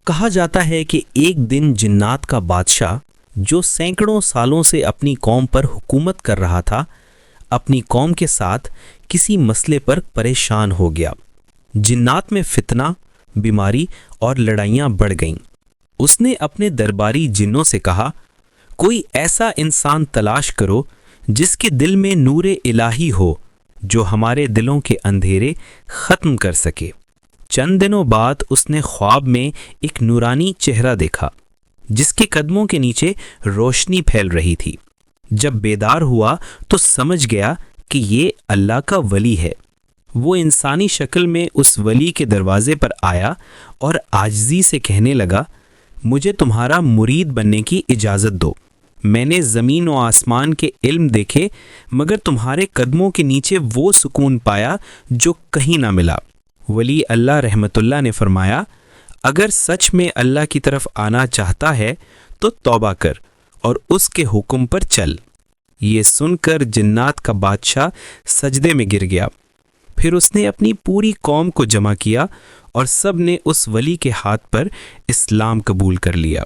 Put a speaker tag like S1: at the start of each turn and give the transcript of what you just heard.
S1: کہا جاتا ہے کہ ایک دن جنات کا بادشاہ جو سینکڑوں سالوں سے اپنی قوم پر حکومت کر رہا تھا، اپنی قوم کے ساتھ کسی مسئلے پر پریشان ہو گیا۔ جنات میں فتنہ، بیماری اور لڑائیاں بڑھ گئیں۔ اس نے اپنے درباری جنوں سے کہا، کوئی ایسا انسان تلاش کرو جس کے دل میں نور الہی ہو، جو ہمارے دلوں کے اندھیرے ختم کر سکے۔ چند دنوں بعد اس نے خواب میں ایک نورانی چہرہ دیکھا جس کے قدموں کے نیچے روشنی پھیل رہی تھی۔ جب بیدار ہوا تو سمجھ گیا کہ یہ اللہ کا ولی ہے۔ وہ انسانی شکل میں اس ولی کے دروازے پر آیا اور عاجزی سے کہنے لگا، مجھے تمہارا مرید بننے کی اجازت دو۔ میں نے زمین و آسمان کے علم دیکھے، مگر تمہارے قدموں کے نیچے وہ سکون پایا جو کہیں نہ ملا۔ ولی اللہ رحمت اللہ نے فرمایا، اگر سچ میں اللہ کی طرف آنا چاہتا ہے تو توبہ کر اور اس کے حکم پر چل۔ یہ سن کر جنات کا بادشاہ سجدے میں گر گیا۔ پھر اس نے اپنی پوری قوم کو جمع کیا اور سب نے اس ولی کے ہاتھ پر اسلام قبول کر لیا۔